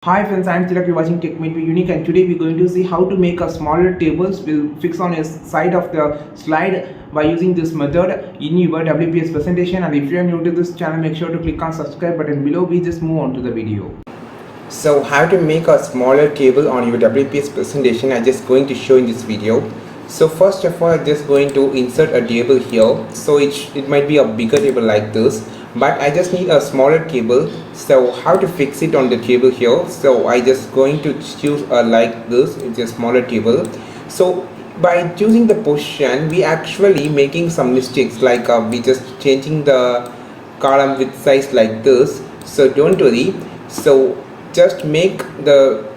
Hi friends, I am Tilak. You're watching Tech Made Be Unique, and today we're going to see how to make a smaller tables. We'll fix on a side of the slide by using this method in your WPS presentation. And if you are new to this channel, make sure to click on subscribe button below. We just move on to the video. So how to make a smaller table on your WPS presentation, I'm just going to show in this video. So first of all, I'm just going to insert a table here. So it might be a bigger table like this, but I just need a smaller table. So how to fix it on the table here? So I just going to choose like this. It's a smaller table. So by choosing the position, we actually making some mistakes, like we just changing the column width size like this. So don't worry. So just make the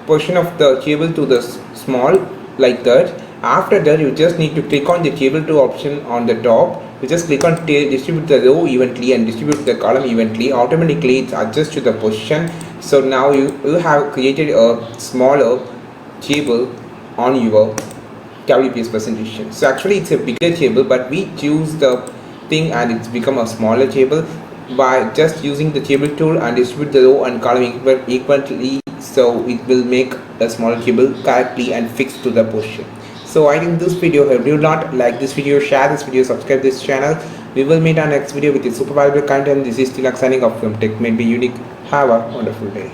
portion of the table to the small like that. After that, you just need to click on the table 2 option on the top. You just click on distribute the row evenly and distribute the column evenly. Automatically it adjusts to the position. So now you have created a smaller table on your WPS presentation. So actually it's a bigger table, but we choose the thing and it's become a smaller table by just using the table tool and distribute the row and column equally. So it will make a smaller table correctly and fixed to the position. So I think this video helped. Do not like this video, share this video, subscribe this channel. We will meet our next video with a super valuable content. This is Tilak signing off from Tech Made Be Unique. Have a wonderful day.